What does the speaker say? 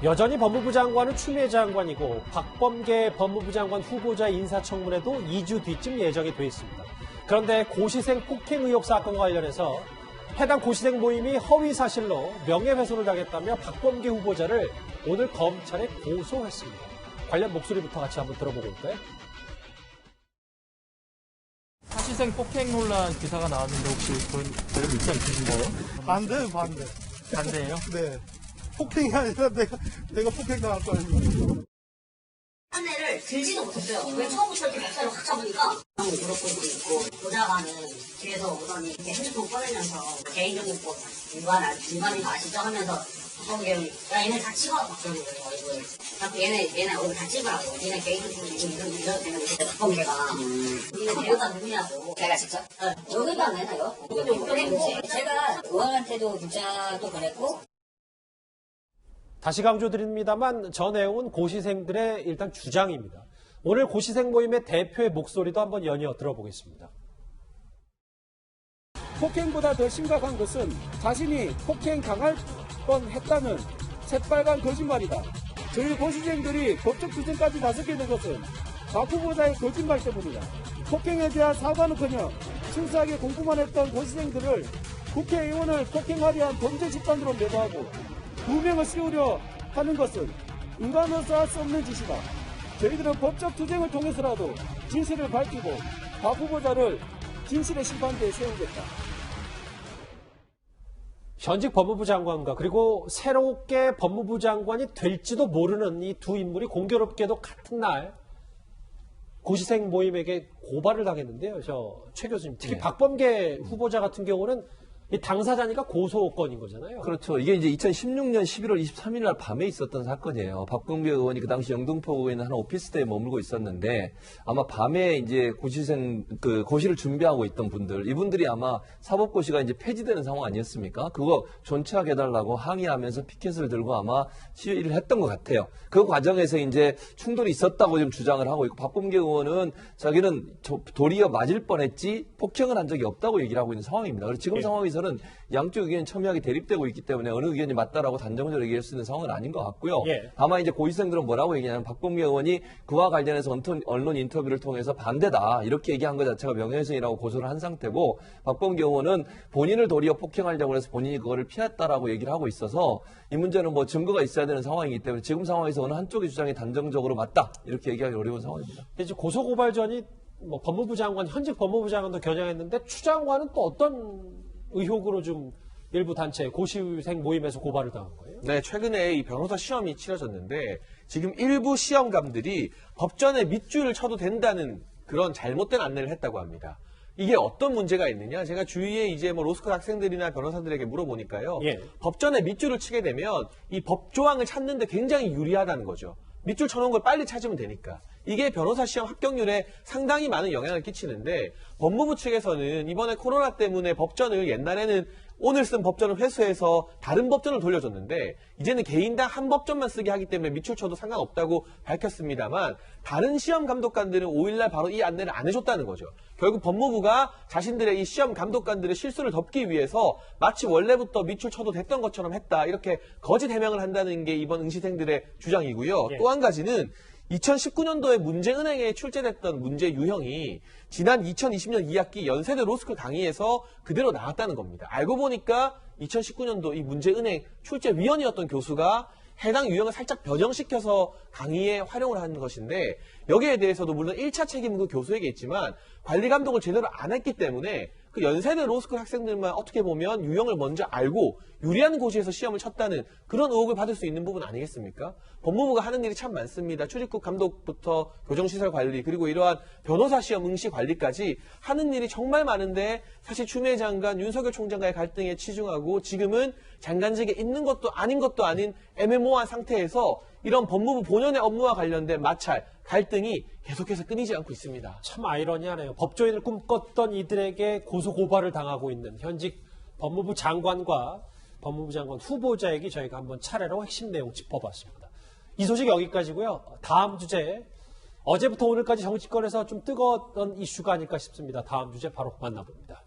여전히 법무부 장관은 추미애 장관이고 박범계 법무부 장관 후보자 인사청문회도 2주 뒤쯤 예정이 돼 있습니다. 그런데 고시생 폭행 의혹 사건과 관련해서 해당 고시생 모임이 허위 사실로 명예훼손을 당했다며 박범계 후보자를 오늘 검찰에 고소했습니다. 관련 목소리부터 같이 한번 들어보고 올까요? 사시생 폭행 논란 기사가 나왔는데 혹시 그런 입장 있으신가요? 반대요, 반대. 반대예요? 네. 폭행이 아니라 내가 폭행당할 거 아니에요. 한 애를 들지도 못했어요. 왜 처음부터 이렇게 멱살을 확 잡으니까 형 무릎 꿇고 있고 보다가는 뒤에서 오더니 이렇게 핸드폰 꺼내면서 개인적인 뭐 일반인 거 아시죠? 하면서 박범계 형이 야 얘네 다 찍어 막 그러는 거예요. 얼굴. 자꾸 얘네 얼굴 다 찍으라고. 얘네 개인적으로 이런 되면 이제 박범계가 니네 배우가 누구냐고. 제가 직접? 여기도 안 되나요? 제가 의원한테도 문자도 보냈고 다시 강조드립니다만 저 내용은 고시생들의 일단 주장입니다. 오늘 고시생 모임의 대표의 목소리도 한번 연이어 들어보겠습니다. 폭행보다 더 심각한 것은 자신이 폭행 당할 뻔했다는 새빨간 거짓말이다. 저희 고시생들이 법적 투쟁까지 나서게 된 것은 박 후보자의 거짓말 때문이다. 폭행에 대한 사과는커녕 순수하게 공부만 했던 고시생들을 국회의원을 폭행하려 한 범죄 집단으로 매도하고 두 명을 씌우려 하는 것은 인간으로서 할 수 없는 짓이다. 저희들은 법적 투쟁을 통해서라도 진실을 밝히고 박 후보자를 진실의 심판대에 세우겠다. 현직 법무부 장관과 그리고 새롭게 법무부 장관이 될지도 모르는 이 두 인물이 공교롭게도 같은 날 고시생 모임에게 고발을 당했는데요. 최 교수님, 특히 박범계 후보자 같은 경우는 이 당사자니까 고소건인 거잖아요. 그렇죠. 이게 이제 2016년 11월 23일 날 밤에 있었던 사건이에요. 박범계 의원이 그 당시 영등포구에 있는 한 오피스텔에 머물고 있었는데 아마 밤에 이제 고시를 준비하고 있던 분들, 이분들이 아마 사법고시가 이제 폐지되는 상황 아니었습니까? 그거 존치하게 해달라고 항의하면서 피켓을 들고 아마 시위를 했던 것 같아요. 그 과정에서 이제 충돌이 있었다고 지금 주장을 하고 있고, 박범계 의원은 자기는 도리어 맞을 뻔했지 폭행을 한 적이 없다고 얘기를 하고 있는 상황입니다. 그래서 지금 상황에서는 양쪽 의견이 첨예하게 대립되고 있기 때문에 어느 의견이 맞다라고 단정적으로 얘기할 수 있는 상황은 아닌 것 같고요. 다만 이제 고시생들은 뭐라고 얘기하냐면 박범계 의원이 그와 관련해서 언론 인터뷰를 통해서 반대다 이렇게 얘기한 것 자체가 명예훼손이라고 고소를 한 상태고, 박범계 의원은 본인을 도리어 폭행하려고 해서 본인이 그거를 피했다라고 얘기를 하고 있어서 이 문제는 뭐 증거가 있어야 되는 상황이기 때문에 지금 상황에서 어느 한쪽의 주장이 단정적으로 맞다 이렇게 얘기하기 어려운 상황입니다. 이제 고소고발전이 법무부 장관, 현직 법무부 장관도 겨냥했는데 추 장관은 또 어떤 의혹으로 좀 일부 단체 고시생 모임에서 고발을 당한 거예요? 네, 최근에 이 변호사 시험이 치러졌는데 지금 일부 시험감들이 법전에 밑줄을 쳐도 된다는 그런 잘못된 안내를 했다고 합니다. 이게 어떤 문제가 있느냐? 제가 주위에 이제 로스쿨 학생들이나 변호사들에게 물어보니까요. 법전에 밑줄을 치게 되면 이 법조항을 찾는데 굉장히 유리하다는 거죠. 밑줄 쳐놓은 걸 빨리 찾으면 되니까. 이게 변호사 시험 합격률에 상당히 많은 영향을 끼치는데, 법무부 측에서는 이번에 코로나 때문에 법전을 옛날에는 오늘 쓴 법전을 회수해서 다른 법전을 돌려줬는데 이제는 개인당 한 법전만 쓰게 하기 때문에 밑줄 쳐도 상관없다고 밝혔습니다만, 다른 시험 감독관들은 5일날 바로 이 안내를 안 해줬다는 거죠. 결국 법무부가 자신들의 이 시험 감독관들의 실수를 덮기 위해서 마치 원래부터 밑줄 쳐도 됐던 것처럼 했다, 이렇게 거짓 해명을 한다는 게 이번 응시생들의 주장이고요. 또 한 가지는 2019년도에 문제은행에 출제됐던 문제 유형이 지난 2020년 2학기 연세대 로스쿨 강의에서 그대로 나왔다는 겁니다. 알고 보니까 2019년도 이 문제은행 출제위원이었던 교수가 해당 유형을 살짝 변형시켜서 강의에 활용을 하는 것인데, 여기에 대해서도 물론 1차 책임은 그 교수에게 있지만 관리 감독을 제대로 안 했기 때문에 그 연세대 로스쿨 학생들만 어떻게 보면 유형을 먼저 알고 유리한 고시에서 시험을 쳤다는 그런 의혹을 받을 수 있는 부분 아니겠습니까? 법무부가 하는 일이 참 많습니다. 출입국 감독부터 교정시설 관리, 그리고 이러한 변호사 시험 응시 관리까지 하는 일이 정말 많은데, 사실 추미애 장관, 윤석열 총장과의 갈등에 치중하고 지금은 장관직에 있는 것도 아닌 것도 아닌 애매모호한 상태에서 이런 법무부 본연의 업무와 관련된 마찰, 갈등이 계속해서 끊이지 않고 있습니다. 참 아이러니하네요. 법조인을 꿈꿨던 이들에게 고소고발을 당하고 있는 현직 법무부 장관과 법무부 장관 후보자에게 저희가 한번 차례로 핵심 내용 짚어봤습니다. 이 소식 여기까지고요. 다음 주제, 어제부터 오늘까지 정치권에서 좀 뜨거웠던 이슈가 아닐까 싶습니다. 다음 주제 바로 만나봅니다.